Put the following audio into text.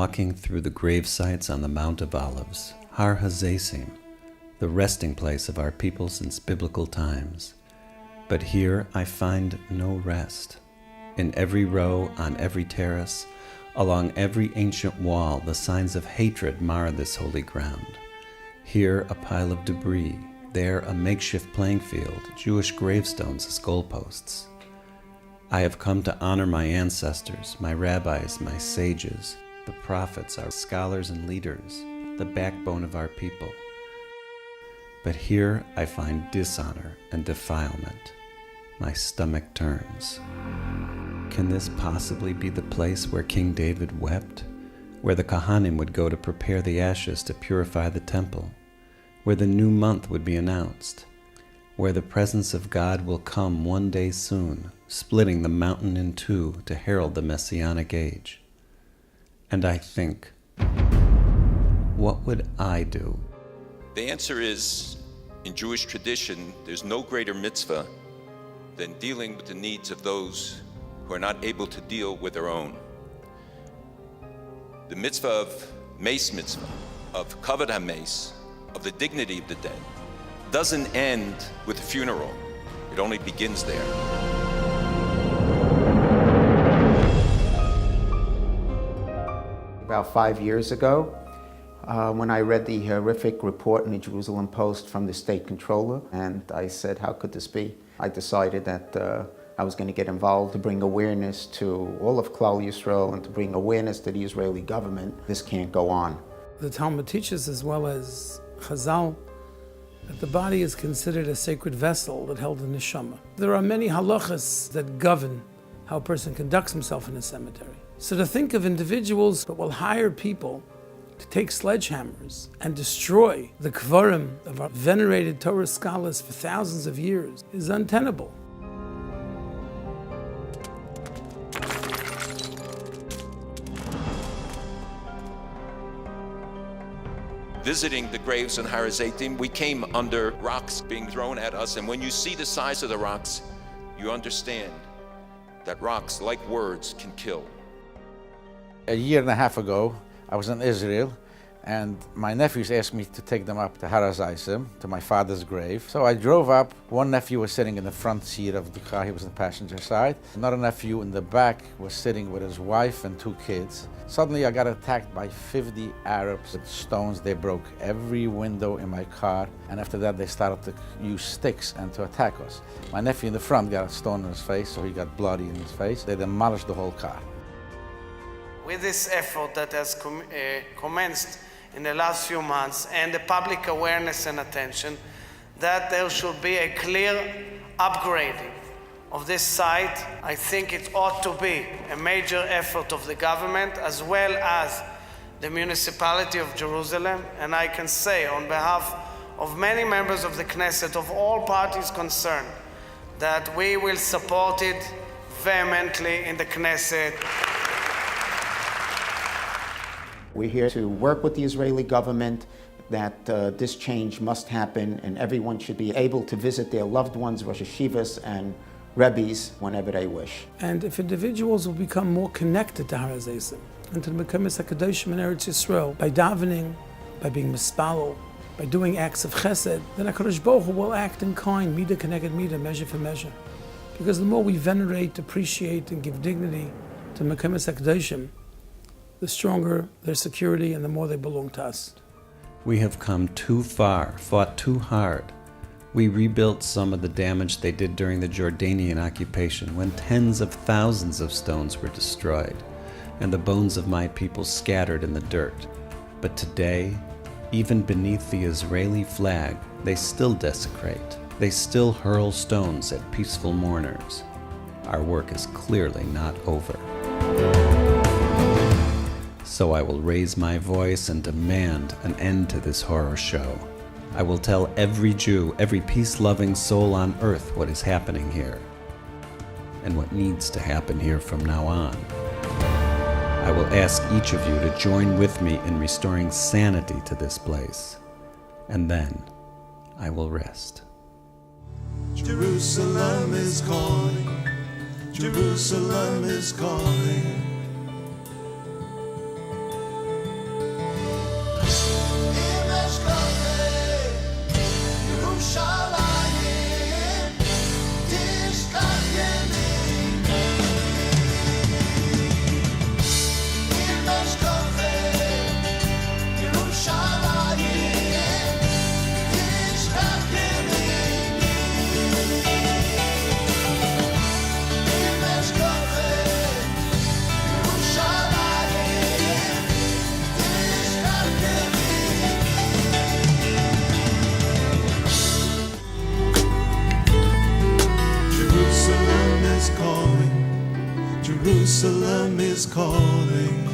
walking through the grave sites on the Mount of Olives, Har HaZeisim, the resting place of our people since biblical times. But here I find no rest. In every row, on every terrace, along every ancient wall, the signs of hatred mar this holy ground. Here a pile of debris, there a makeshift playing field, Jewish gravestones as goalposts. I have come to honor my ancestors, my rabbis, my sages, the prophets, our scholars and leaders, the backbone of our people. But here I find dishonor and defilement. My stomach turns. Can this possibly be the place where King David wept? Where the Kohanim would go to prepare the ashes to purify the temple? Where the new month would be announced? Where the presence of God will come one day soon, splitting the mountain in two to herald the Messianic age? And I think, what would I do? The answer is, in Jewish tradition, there's no greater mitzvah than dealing with the needs of those who are not able to deal with their own. The mitzvah of mace mitzvah, of kavod ha-mace, of the dignity of the dead, doesn't end with a funeral. It only begins there. About 5 years ago, when I read the horrific report in the Jerusalem Post from the state controller, and I said, how could this be? I decided that I was going to get involved to bring awareness to all of Klal Yisrael and to bring awareness to the Israeli government. This can't go on. The Talmud teaches, as well as Chazal, that the body is considered a sacred vessel that held the neshama. There are many halachas that govern how a person conducts himself in a cemetery. So to think of individuals that will hire people to take sledgehammers and destroy the kvarim of our venerated Torah scholars for thousands of years is untenable. Visiting the graves in Har HaZeisim, we came under rocks being thrown at us, and when you see the size of the rocks, you understand that rocks, like words, can kill. A year and a half ago, I was in Israel, and my nephews asked me to take them up to Har HaZeisim, to my father's grave. So I drove up. One nephew was sitting in the front seat of the car, he was on the passenger side. Another nephew in the back was sitting with his wife and 2 kids. Suddenly I got attacked by 50 Arabs with stones. They broke every window in my car, and after that they started to use sticks and to attack us. My nephew in the front got a stone in his face, so he got bloody in his face. They demolished the whole car. With this effort that has commenced in the last few months and the public awareness and attention, that there should be a clear upgrading of this site, I think it ought to be a major effort of the government as well as the municipality of Jerusalem. And I can say on behalf of many members of the Knesset, of all parties concerned, that we will support it vehemently in the Knesset. We're here to work with the Israeli government that this change must happen, and everyone should be able to visit their loved ones, Rosh Hashivas and Rebbes, whenever they wish. And if individuals will become more connected to Har HaZeisim and to the Mekomis HaKadoshim in Eretz Yisrael by davening, by being mispalel, by doing acts of chesed, then HaKadosh Baruch Hu will act in kind, midah connected midah, measure for measure. Because the more we venerate, appreciate, and give dignity to Mekomis HaKadoshim, the stronger their security and the more they belong to us. We have come too far, fought too hard. We rebuilt some of the damage they did during the Jordanian occupation, when tens of thousands of stones were destroyed and the bones of my people scattered in the dirt. But today, even beneath the Israeli flag, they still desecrate. They still hurl stones at peaceful mourners. Our work is clearly not over. So I will raise my voice and demand an end to this horror show. I will tell every Jew, every peace-loving soul on earth what is happening here, and what needs to happen here from now on. I will ask each of you to join with me in restoring sanity to this place, and then I will rest. Jerusalem is calling, Jerusalem is calling. is calling.